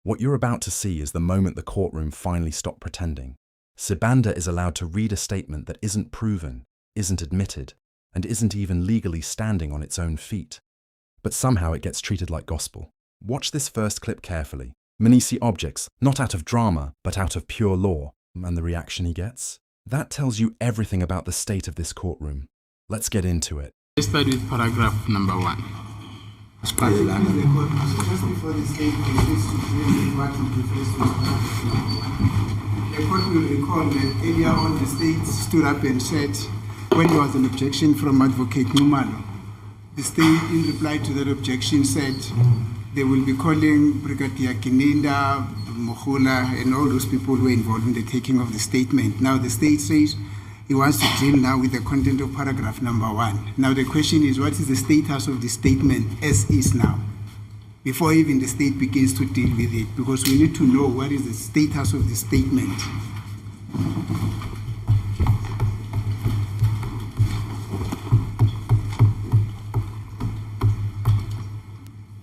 What you're about to see is the moment the courtroom finally stopped pretending. Sibanda is allowed to read a statement that isn't proven, isn't admitted, and isn't even legally standing on its own feet. But somehow it gets treated like gospel. Watch this first clip carefully. Mnisi objects, not out of drama, but out of pure law, and the reaction he gets? That tells you everything about the state of this courtroom. Let's get into it. Let's start with paragraph number 1. Just before the statement, the court will recall that earlier on the state stood up and said, when there was an objection from Advocate Numalo, the state in reply to that objection said they will be calling Brigadier Kininda, Mohula, and all those people who were involved in the taking of the statement. Now the state says he wants to deal now with the content of paragraph number 1. Now the question is, what is the status of the statement as is now? Before even the state begins to deal with it, because we need to know what is the status of the statement.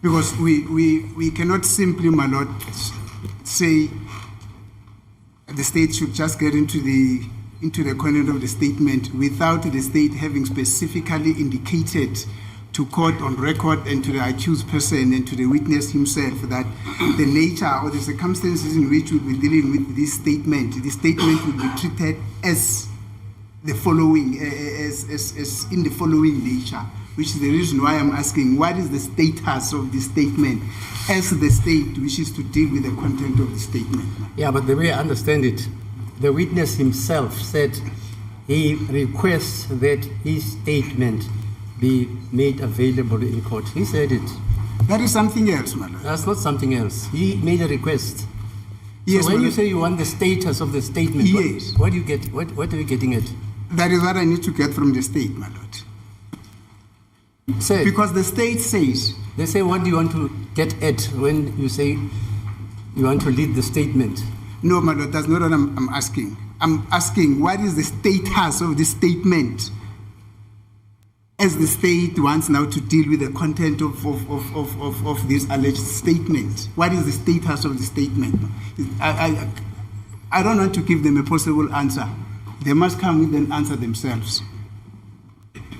Because we cannot simply, my lord, say the state should just get into the content of the statement without the state having specifically indicated to court on record and to the accused person and to the witness himself that the nature or the circumstances in which we'll be dealing with this statement will be treated as the following, as in the following nature, which is the reason why I'm asking, what is the status of the statement as the state wishes to deal with the content of the statement? Yeah, but the way I understand it, the witness himself said he requests that his statement be made available in court. He said it. That is something else, my lord. That's not something else. He made a request. Yes, so when you say you want the status of the statement, yes. What do you get? What are you getting at? That is what I need to get from the state, my lord. Say, because the state says... They say, what do you want to get at when you say you want to lead the statement? No, my lord, that's not what I'm asking. I'm asking, what is the status of the statement as the state wants now to deal with the content of this alleged statement? What is the status of the statement? I don't want to give them a possible answer. They must come with an answer themselves.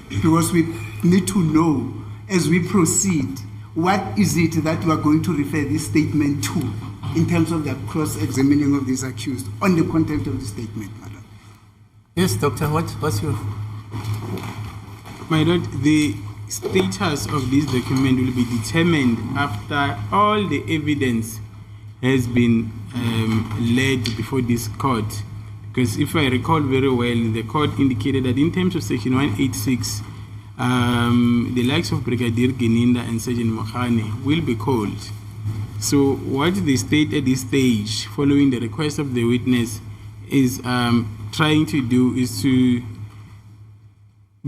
Because we need to know, as we proceed, what is it that we are going to refer this statement to in terms of the cross-examining of this accused on the content of the statement, madam. Yes, doctor, what's your... My lord, the status of this document will be determined after all the evidence has been led before this court. Because if I recall very well, the court indicated that in terms of section 186, the likes of Brigadier Geninda and Sergeant Mohane will be called. So what the state at this stage, following the request of the witness, is trying to do is to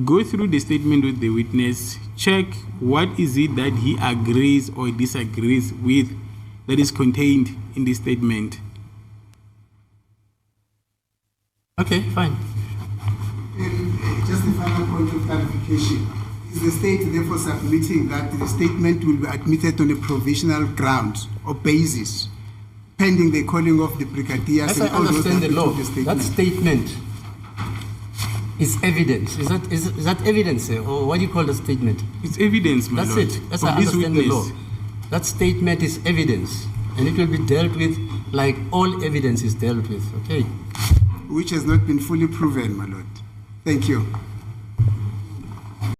go through the statement with the witness, check what is it that he agrees or disagrees with that is contained in the statement. Okay, fine. Just the final point of clarification. Is the state therefore submitting that the statement will be admitted on a provisional grounds or basis, pending the calling of the brigadiers? As I understand the law, that statement is evidence. Is that evidence, or what do you call the statement? It's evidence, my lord. That's it. As I understand the law, that statement is evidence, and it will be dealt with like all evidence is dealt with. Okay. Which has not been fully proven, my lord. Thank you.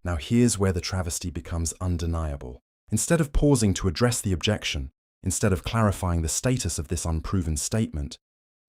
Now here's where the travesty becomes undeniable. Instead of pausing to address the objection, instead of clarifying the status of this unproven statement,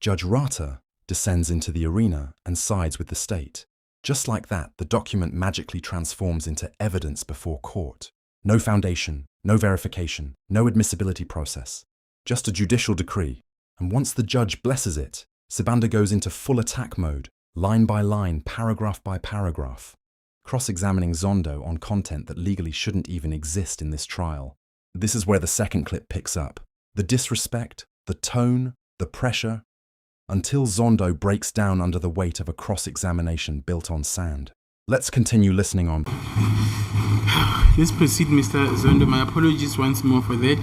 Judge Rata descends into the arena and sides with the state. Just like that, the document magically transforms into evidence before court. No foundation, no verification, no admissibility process. Just a judicial decree. And once the judge blesses it, Sibanda goes into full attack mode, line by line, paragraph by paragraph, cross-examining Zondo on content that legally shouldn't even exist in this trial. This is where the second clip picks up. The disrespect, the tone, the pressure, until Zondo breaks down under the weight of a cross-examination built on sand. Let's continue listening on. Let's proceed, Mr. Zondo. My apologies once more for that.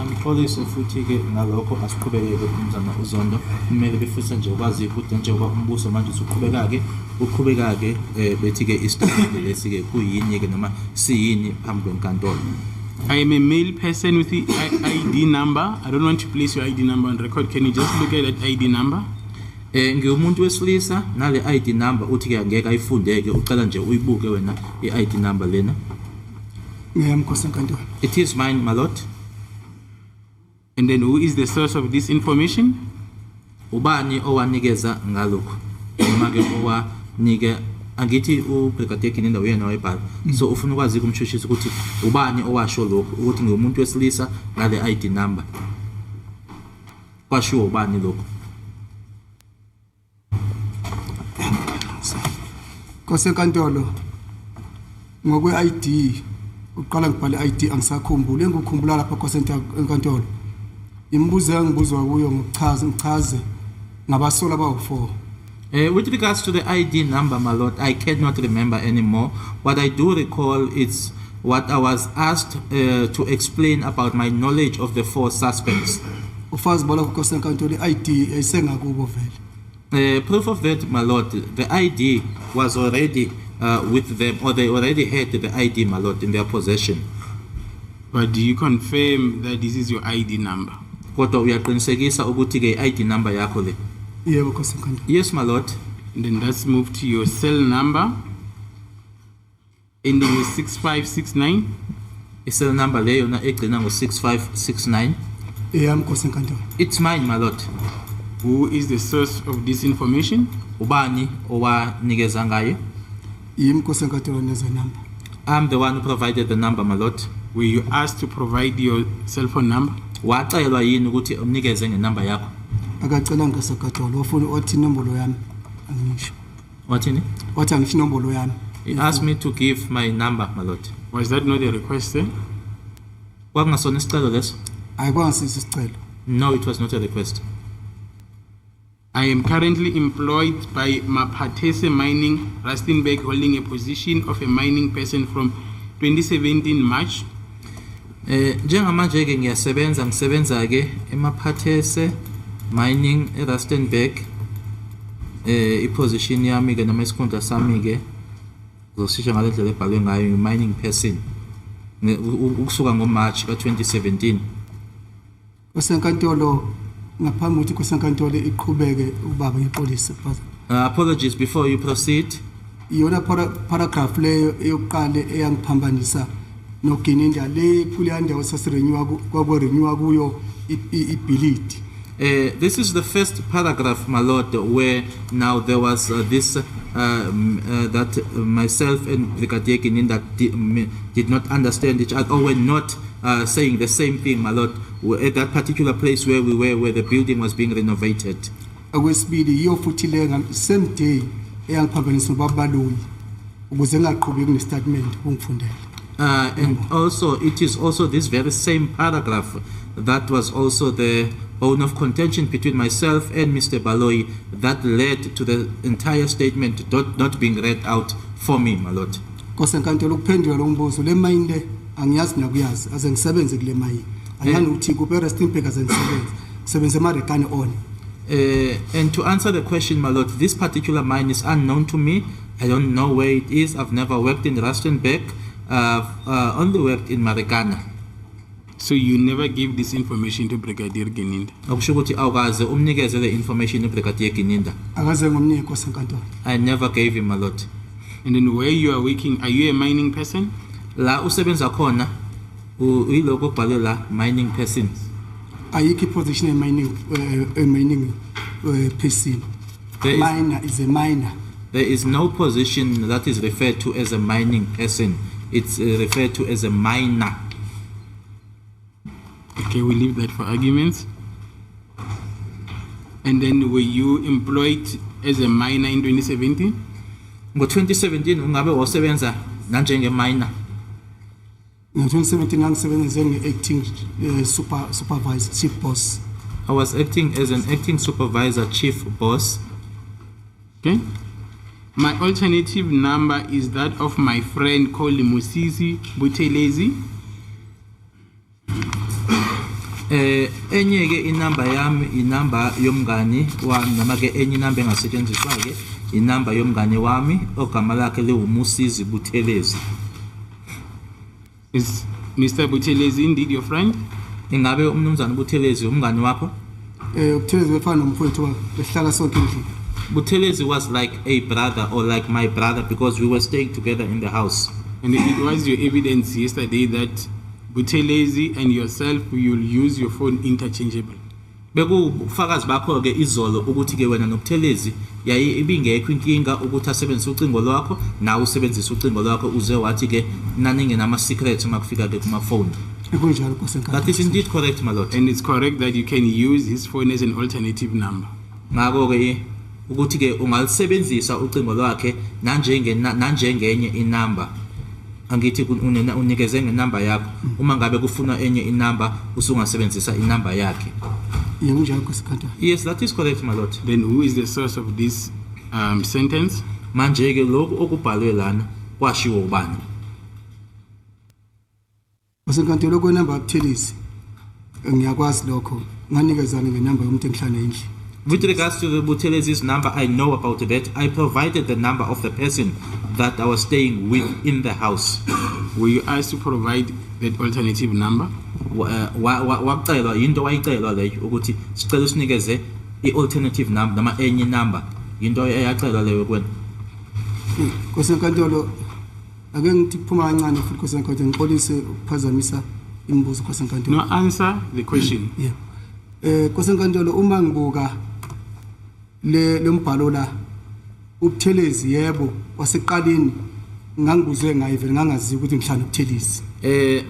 Ngixolise futhi ke ngalokho asiqhubeke umzana uZondo kumele befisa nje ukwazi ukuthi njengoba umbuso manje uqhubeka ke bethi ke istatement lesi ke kuyini ke noma siyini phambi kwenkantolo. I am a male person with the ID number. I don't want to place your ID number on record. Can you just look at that ID number? Ngiwumuntu wesilisa nale ID number uthi ke angeke ayifundeke ucela nje uyibuke wena iID number lena. It is mine, my lord. And then who is the source of this information? Ubani owanikeza ngalokho noma ke owanike angithi uBrigadier Kininda uyena wayebhala so ufuna ukwazi kumshushisa ukuthi ubani owasho lokho ukuthi ngiwumuntu wesilisa ngale ID number kwashiwo ubani lokho. Kosenkantolo ngokwe-ID uqala ngibhale ID angisakhumbuli engikukhumbula lapha kosenkantolo imibuzo engibuzwa kuyo ngichaze ngabasola abawu4. With regards to the ID number, my lord, I cannot remember anymore. What I do recall is what I was asked to explain about my knowledge of the 4 suspects. Ufazi bala kosenkantolo ID ayisengakubo vele. Proof of that, my lord, the ID was already with them, or they already had the ID, my lord, in their possession. But do you confirm that this is your ID number? Kodwa uyaqinisekisa ukuthi ke ID number yakho le? Yebo kosenkantolo. Yes, my lord. And then let's move to your cell number ending with 6569. Cell number le yona egcina ngo6569. Yami kosenkantolo. It's mine, my lord. Who is the source of this information? Ubani owanikeza ngayo? Yimi kosenkantolo neza number. I'm the one who provided the number, my lord. Were you asked to provide your cell phone number? Wacelwa yini ukuthi unikeze ngenumber yakho? Akacela ngesekantolo wafuna othi inombolo yami angisho. Wathini? Wathi angisho inombolo yami. He asked me to give my number, my lord. Was that not a request, eh? Kwakungasona isicelo leso? Ayikwansisi isicelo. No, it was not a request. I am currently employed by Mapatese Mining, Rustenburg, holding a position of a mining person from 2017 March. Njengamanje ke ngisebenza ke eMapatese Mining eRustenburg. Iposition yami ke noma isikhundla sami ke ngizosisho ngale ndlela ebhalwe ngayo mining person. Ukusuka ngoMarch ka2017. Kosenkantolo ngaphambi ukuthi kosenkantolo iqhubeke ubaba ipolice. Apologies before you proceed. Iyona paragraph leyo eyokuqala eyangiphambanisa noGininda le phulanda osasirenewa kwakurenewa kuyo ibility. This is the first paragraph, my lord, where now there was this that myself and Brigadier Kininda did not understand each other, or were not saying the same thing, my lord, at that particular place where we were, where the building was being renovated. Akwesibili iyo futhi le same day eyangiphambanisa nobabaloyi ukuze ngaqhubeki nestatement ungifundela. And also it is also this very same paragraph that was also the bone of contention between myself and Mr. Baloyi that led to the entire statement not being read out for me, my lord. Kosenkantolo ukuphendula lo mbuzo le mine le angiyazi nakuyazi aze ngisebenze kule mine. Ayani uthi kupe Rustenburg aze ngisebenze eMarekane on. And to answer the question, my lord, this particular mine is unknown to me. I don't know where it is. I've never worked in Rustenburg. I've only worked in Marikana. So you never gave this information to Brigadier Kininda? Akusho ukuthi awukaze umnikeze le information uBrigadier Kininda. Akaze ngomnike kosenkantolo. I never gave him, my lord. And then where you are working, are you a mining person? La usebenza khona uyiloko kubhalwe la mining person. Ayikho position mining person. Miner is a miner. There is no position that is referred to as a mining person. It's referred to as a miner. Okay, we leave that for arguments. And then were you employed as a miner in 2017? Ngo-2017 ungabe wasebenza nanjenge miner? Ngo-2017 ngangisebenza njenge-acting supervisor, chief boss. I was acting as an acting supervisor, chief boss. Okay. My alternative number is that of my friend called Musisi Buthelezi. Enye ke inamba yami inamba yomngani wami noma ke enye inamba engasetshenziswa ke inamba yomngani wami ogama lakhe leUmusizi Buthelezi. Is Mr. Buthelezi indeed your friend? Ingabe umnumzana Buthelezi umngani wakho? Ubuthelezi wefana nomfowethu behlala sonke endlini. Buthelezi was like a brother or like my brother because we were staying together in the house. And it was your evidence yesterday that Buthelezi and yourself, you'll use your phone interchangeably. Bekufakazi bakho ke izolo ukuthi ke wena noButhelezi yayi ibingekho inkinga ukuthi asebenzise ucingo lwakho nawe usebenzise ucingo lwakho uze wathi ke naninge nama secrets makufika ke kuma phone. Ekunjalo Nkosi That is indeed correct, my lord. And it's correct that you can use his phone as an alternative number. Ngakho ke ukuthi ke ungalisebenzisa ucingo lwakhe nanjengenye inamba. Angithi unikeze ngenamba yakho uma ngabe kufuna enye inamba usungasebenzisa inamba yakhe. Kunjalo Nkosi Nkantolo. Yes, that is correct, my lord. Then who is the source of this sentence? Manje ke lokhu okubhalwe lana kwashiwo ubani? Nkosi Nkantolo kwenamba kaButhelezi ngiyakwazi lokho nganikezana ngenamba yomuntu engihlala endlini. With regards to the Buthelezi's number, I know about that. I provided the number of the person that I was staying with in the house. Were you asked to provide that alternative number? Wacelwa into wayicelwa leyo ukuthi sicela usinikeze i-alternative number noma enye number. Into eyacelwa leyo kuwena. Nkosi Nkantolo ake ngithi kuphuma kancane futhi Nkosi Nkantolo ngixolise ukuphazamisa imibuzo Nkosi Nkantolo. No, answer the question. Yeah. Nkosi Nkantolo uma ngibuka le mbhalo la uButhelezi yebo waseqaleni ngangibuzwe ngaye vele ngangazi ukuthi ngihlala noButhelezi.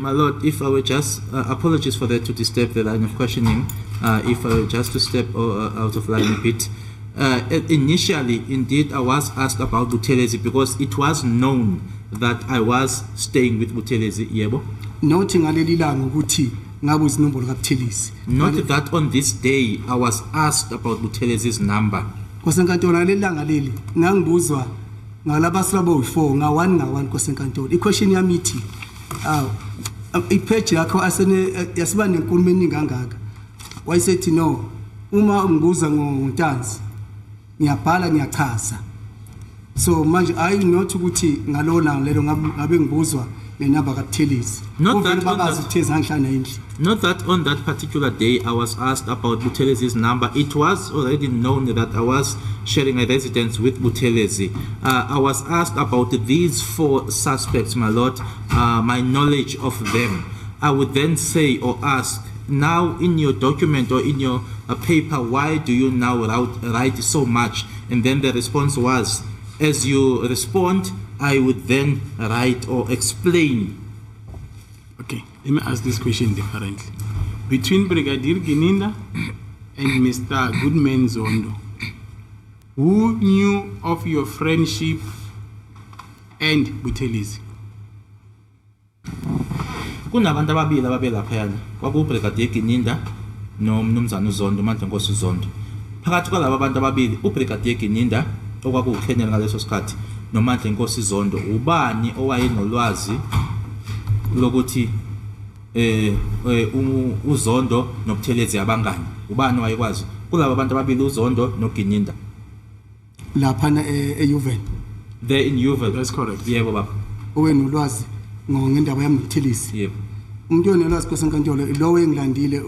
My lord, if I were just apologies for that to disturb the line of questioning. If I were just to step out of line a bit. Initially, indeed, I was asked about Buthelezi because it was known that I was staying with Buthelezi. Yebo. Nothi ngaleli langa ukuthi ngabuza inombolo kaButhelezi. Not that on this day I was asked about Buthelezi's number. Nkosi Nkantolo ngaleli langa leli ngangibuzwa ngalabasela bo4 nga1 Nkosi Nkantolo. I-question yami ithi i-page yakho asene yasiba nenkulumo eningi kangaka. Wayesethi no uma ungibuza ngoNtanzi ngiyabhala ngiyachaza. So manje I not ukuthi ngalona lelo ngabe ngibuzwa ngenamba kaButhelezi. Not that on that particular day I was asked about Buthelezi's number. It was already known that I was sharing a residence with Buthelezi. I was asked about these 4 suspects, my lord, my knowledge of them. I would then say or ask, now in your document or in your paper, why do you now write so much? And then the response was, as you respond, I would then write or explain. Okay, let me ask this question differently. Between Brigadier Gininda and Mr. Goodman Zondo, who knew of your friendship and Buthelezi? Kunabantu ababili ababelaphayana kwakuBrigadier Gininda nomnumzana uZondo manje Nkosi uZondo. Phakathi kwalabo abantu ababili uBrigadier Gininda okwakuKenel ngaleso sikhathi nomandla Nkosi Zondo ubani owayenolwazi lokuthi uZondo noButhelezi abangani ubani wayekwazi kulabo abantu ababili uZondo noGininda lapha eUven. There in Uval. That's correct. Yebo baba. Owenolwazi ngendaba yami noButhelezi. Yebo. Umuntu onolwazi Nkosi Nkantolo lo wengilandile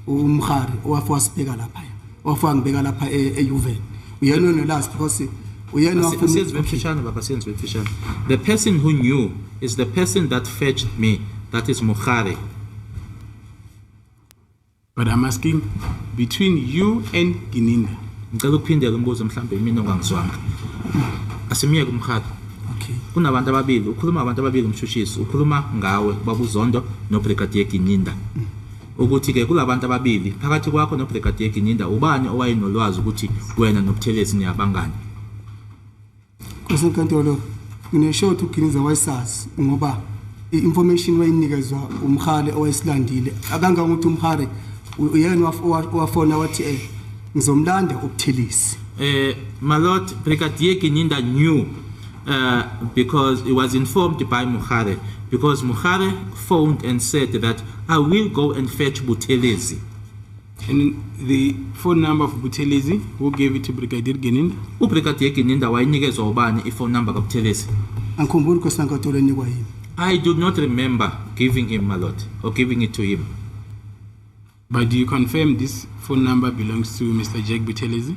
umkhari owafika sibeka lapha. Wafika ngibeka lapha eUven. Uyena onolwazi because the person who knew is the person that fetched me, that is Mukhari. But I'm asking, between you and Gininda. Ngicela ukuphindela umbuzo mhlambe mina ongangizwanga. Asimiyeke umkhari. Okay. Kunabantu ababili, ukhuluma abantu ababili umshushisi, ukhuluma ngawe babuZondo noBrigadier Gininda. Ukuthi ke kulabantu ababili phakathi kwakho noBrigadier Gininda ubani owayenolwazi ukuthi wena noButhelezi niyabangani? Nkosi Nkantolo nginesho ukuthi uGininda wayesazi ngoba i-information wayinikezwa umkhale owayesilandile akanga ukuthi umkhare uyena wafona wathi ngizomlanda uButhelezi My Lord, Brigadier Kininda knew because he was informed by Muhare, because Muhare phoned and said that I will go and fetch Buthelezi. And the phone number of Buthelezi, who gave it to Brigadier Geninda? uBrigadier Kininda wayinikezwa ubani ifone number kaButhelezi? angikhumbuli Nkosi enkantolo enikwa yini. I do not remember giving him, my Lord, or giving it to him. But do you confirm this phone number belongs to Mr. Jack Buthelezi?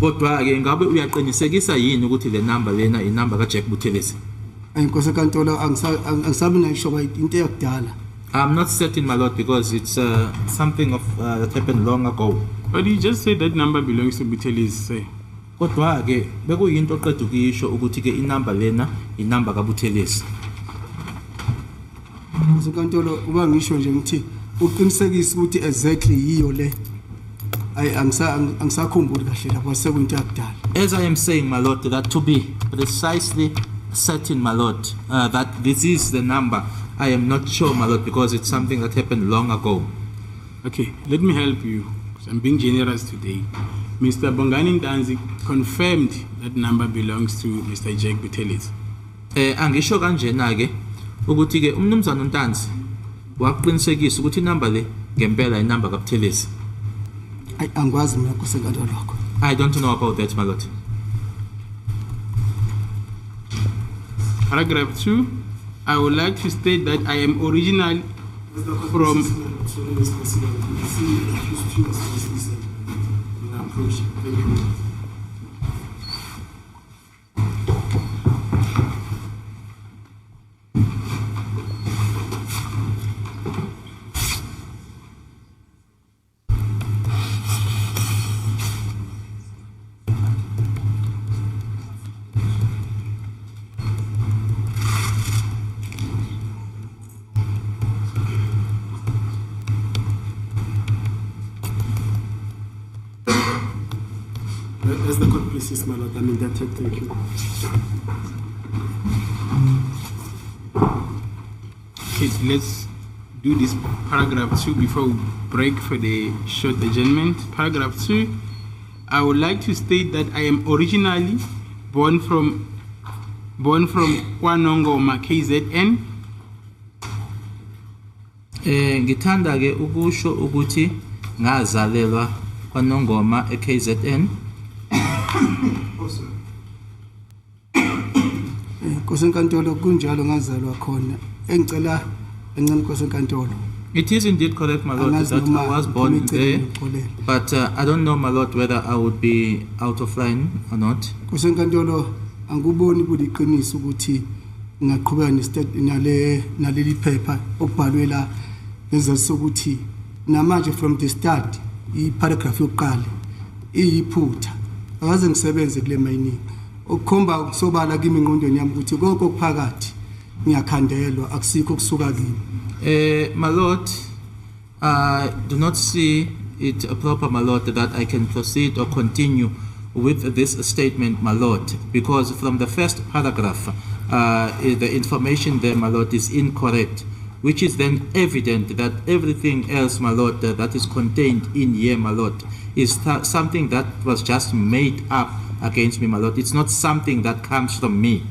Kodwa ke ngabe uyaqinisekisa yini ukuthi le number lena inumber kaJack Buthelezi? Nkosi enkantolo angisabi nayisho into yakudala. I'm not certain, my Lord, because it's something of that happened long ago. But you just said that number belongs to Buthelezi, say. Kodwa ke bekuyinto oqeda ukuyisho ukuthi ke inumber lena inumber kaButhelezi. Nkosi enkantolo uba ngisho nje ngithi uqinisekisa ukuthi exactly yiyo le. Angisakhumbuli kahle lapho sekuyinto yakudala. As I am saying, my Lord, that to be precisely certain, my Lord, that this is the number, I am not sure, my Lord, because it's something that happened long ago. Okay, let me help you. I'm being generous today. Mr. Bongani Ntanzi confirmed that number belongs to Mr. Jack Buthelezi. Angisho kanjena ke ukuthi ke umnumzana uNtanzi waqinisekisa ukuthi inumber le ngempela inumber kaButhelezi. Angikwazi mina Nkosi enkantolo lokho. I don't know about that, my Lord. Paragraph 2, I would like to state that I am original from... As the court pleases, my Lord, I'm indebted. Thank you. Okay, let's do this paragraph 2 before we break for the short adjournment. Paragraph 2, I would like to state that I am originally born from Kwanongoma, KZN. Ngithanda ke ukusho ukuthi ngazalelwa kwaNongoma eKZN. Nkosi enkantolo kunjalo ngazalwa khona. Engicela encane Nkosi enkantolo. It is indeed correct, my Lord, that I was born there, but I don't know, my Lord, whether I would be out of line or not. Nkosi enkantolo anguboni kuliqiniso ukuthi ngaqhubeka naleli phepha okubhalwe la ngezathu ukuthi namanje from the start i-paragraph yokuqala iyiphutha akaze ngisebenze kule mining okukhomba ukusobala kimi engqondweni yami ukuthi konke okuphakathi ngiyakhandelwa akusikho kusuka kimi. My Lord, I do not see it proper, my Lord, that I can proceed or continue with this statement, my Lord, because from the first paragraph, the information there, my Lord, is incorrect, which is then evident that everything else, my Lord, that is contained in here, my Lord, is something that was just made up against me, my Lord. It's not something that comes from me.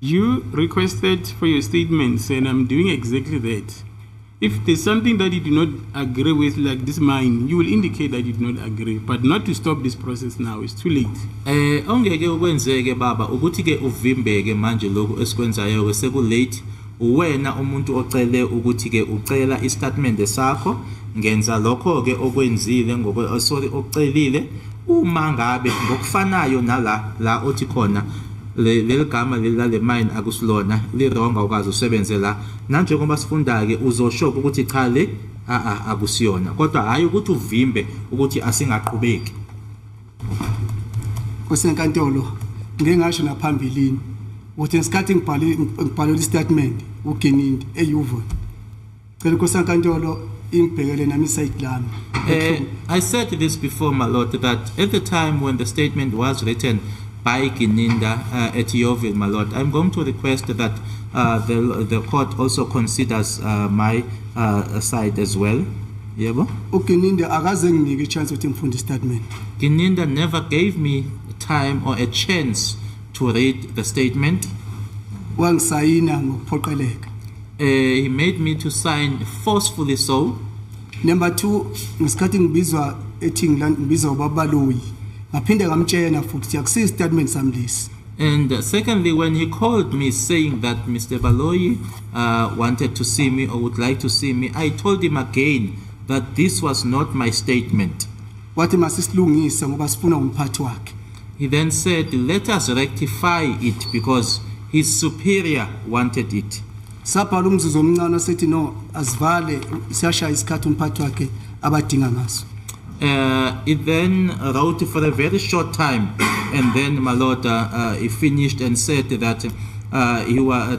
You requested for your statements, and I'm doing exactly that. If there's something that you do not agree with, like this mine, you will indicate that you do not agree, but not to stop this process now. It's too late. Ongeke ukwenzeke baba ukuthi ke uvimbeke manje lokho esikwenzayo seku late. Wena umuntu ocele ukuthi ke ucela istatement sakho ngenza lokho ke okwenzile sorry ocelile uma ngabe ngokufanayo nala la othi khona leli gama le mine akusilona lironga ukazi usebenze la nanje ngoba sifunda ke uzoshoka ukuthi cha le akusiyona kodwa hayi ukuthi uvimbe ukuthi asingaqhubeki. Nkosi enkantolo ngeke ngasho naphambilini ukuthi ngesikhathi ngibhalwe istatement uGenindi eYuvo cela Nkosi enkantolo ingibhekele nami isayidi lami. I said this before, my Lord, that at the time when the statement was written by Geninda at Yeovil, my Lord, I'm going to request that the court also considers my side as well. Yebo. uGininde akaze nginike i-chance ukuthi ngifunde i-statement. Gininda never gave me time or a chance to read the statement. Wangisayina ngokuphoqeleka. He made me to sign forcefully so. Number 2, ngesikhathi ngibizwa ethi ngibizwa ubabaloyi. Ngaphinde ngamtshela futhi ukuthi akusiyo i-statement sami lesi. And secondly, when he called me saying that Mr. Baloyi wanted to see me or would like to see me, I told him again that this was not my statement. Wathi masisilungise ngoba sifuna umphathi wakhe. He then said, let us rectify it because his superior wanted it. Sabhala umzuzu omncane sethi no asivale siyashaya isikhathi umphathi wakhe abadinga ngaso. It then wrote for a very short time, and then my lord, he finished and said that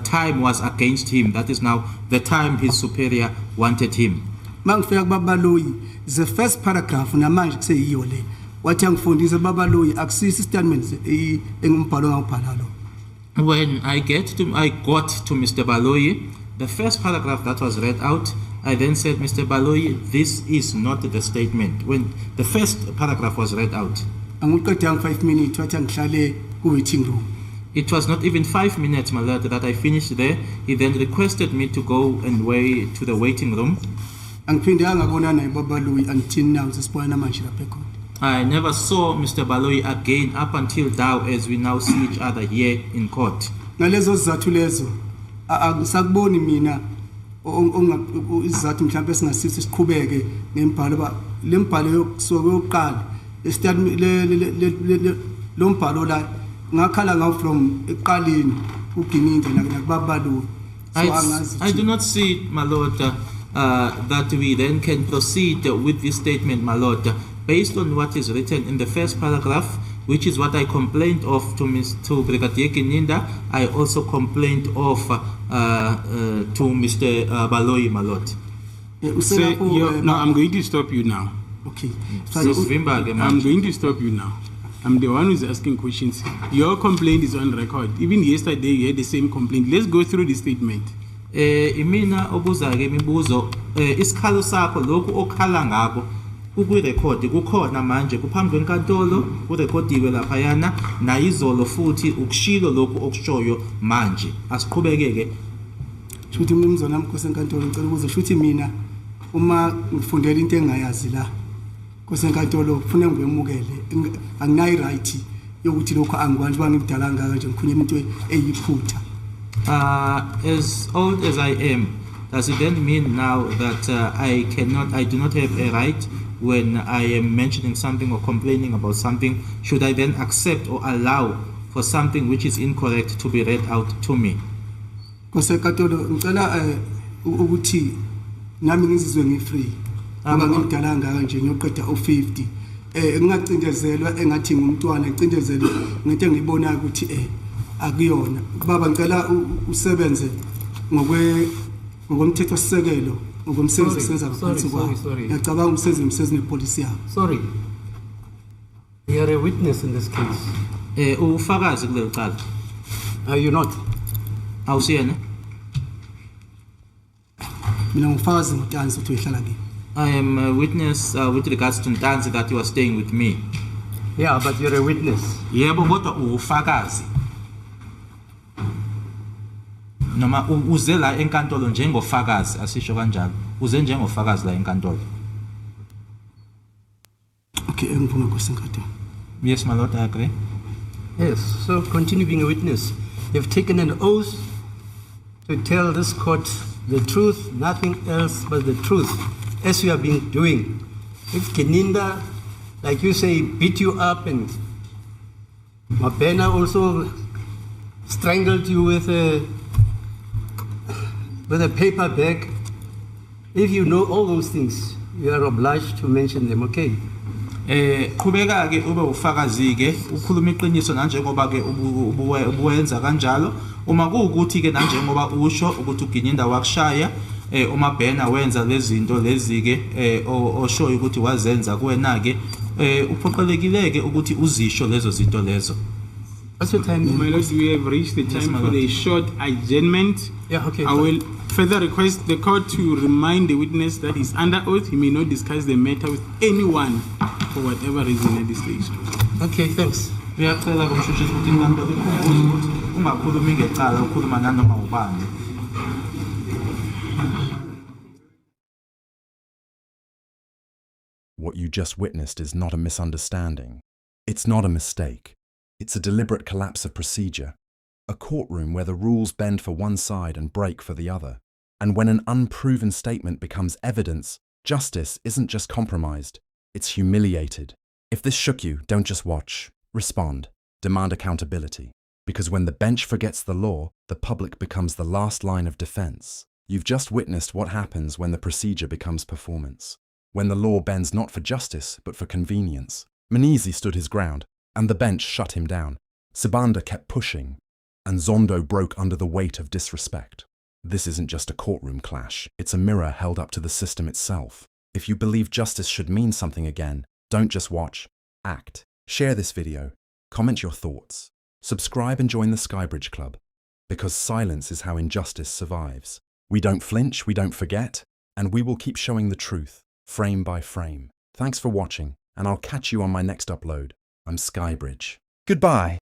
time was against him. That is now the time his superior wanted him. Mangifika kubabaloyi, the first paragraph namanje kuseyiyo le. Wathi angifundise babaloyi akusisi statement engumbhalo ngawubhala lo. When I got to Mr. Baloyi, the first paragraph that was read out, I then said, Mr. Baloyi, this is not the statement. When the first paragraph was read out, Angiqedanga 5 minutes wathi angihlale ku-waiting room. it was not even 5 minutes, my lord, that I finished there. He then requested me to go and wait to the waiting room. Angiphinde angabonana naye babaloyi until now sesibonana manje lapha ekhona. I never saw Mr. Baloyi again up until now as we now see each other here in court. Ngalezo sizathu lezo angisakuboni mina izathu mhlawumbe singasisi siqhubeke nembhalo ba lembhalo yokusuka yokuqala istatement lo mbhalo la ngakhala ngawo from eqaleni uGininde nakubabaloyi. I do not see, my lord, that we then can proceed with this statement, my lord, based on what is written in the first paragraph, which is what I complained of to Brigadier Gininda. I also complained of to Mr. Baloyi, my lord. No, I'm going to stop you now. Okay. I'm going to stop you now. I'm the one who's asking questions. Your complaint is on record. Even yesterday you had the same complaint. Let's go through the statement. Imina obuza-ke imibuzo isikhalo sakho lokhu okhala ngako ukwirekhodi kukhona manje kuphambi kwenkantolo kurekhodiwe laphayana nayizolo futhi ukushilo lokhu okushoyo manje asiqhubeke-ke. Shuthi mnumzana Nkosi enkantolo ngicela ukuza shuthi mina uma ngifundela into engayazi la Nkosi enkantolo kufanele ngiyemukele anginayi right yokuthi lokho angikwazi ba ngibudala ngaka nje ngikhuluma into eyiphutha. As old as I am, does it then mean now that I do not have a right when I am mentioning something or complaining about something? Should I then accept or allow for something which is incorrect to be read out to me? Nkosi enkantolo ngicela ukuthi nami ngizizwe ngifree. Ngoba ngibudala ngaka nje ngiyoqeda o50. Ngingacindezelwa engathi ngumntwana ngicindezelwe ngento engiyibonayo ukuthi akuyona. Baba ngicela usebenze ngokomthetho sisekelo ngokomsebenzi osenza ngaphansi kwawo. Ngiyacabanga umsebenzi nepolice yakho. Sorry. You are a witness in this case. Ufakazi kuleli cala. Are you not? Awusiyena? Mina ngifakazi ngotanzi ukuthi uyihlala kimi. I am a witness with regards to Ntanzi that you are staying with me. Yeah, but you're a witness. Yebo kodwa ufakazi. Noma uze la enkantolo njengofakazi asisho kanjalo. Uze njengofakazi la enkantolo. Okay, engivuma Nkosi enkantolo. Yes, my lord, I agree. Yes, so continue being a witness. You've taken an oath to tell this court the truth, nothing else but the truth, as you have been doing. If Gininda, like you say, beat you up and Mabena also strangled you with a paper bag, if you know all those things, you are obliged to mention them, okay? Qhubeka ke ube ufakazi ke ukhuluma iqiniso nanjengoba ke ubuwenza kanjalo uma kuukuthi ke nanjengoba usho ukuthi uGininda wakushaya uMabhena wenza lezi zinto lezi ke oshoyo ukuthi wazenza kuwena ke uphoqelekile ke ukuthi uzisho lezo zinto lezo. What's your time? My lord, we have reached the time for a short adjournment. Yeah, okay. I will further request the court to remind the witness that he's under oath. He may not discuss the matter with anyone for whatever reason at this stage. Okay, thanks. Uyacela kumshushiswa ukuthi inkantolo ikhumbuze ukuthi ungakhulumi ngecala ukhuluma nanoma ubani. What you just witnessed is not a misunderstanding. It's not a mistake. It's a deliberate collapse of procedure. A courtroom where the rules bend for one side and break for the other. And when an unproven statement becomes evidence, justice isn't just compromised, it's humiliated. If this shook you, don't just watch. Respond. Demand accountability. Because when the bench forgets the law, the public becomes the last line of defense. You've just witnessed what happens when the procedure becomes performance. When the law bends not for justice, but for convenience. Mnisi stood his ground, and the bench shut him down. Sibanda kept pushing, and Zondo broke under the weight of disrespect. This isn't just a courtroom clash, it's a mirror held up to the system itself. If you believe justice should mean something again, don't just watch, act. Share this video, comment your thoughts, subscribe and join the Skybridge Club. Because silence is how injustice survives. We don't flinch, we don't forget, and we will keep showing the truth, frame by frame. Thanks for watching, and I'll catch you on my next upload. I'm Skybridge. Goodbye.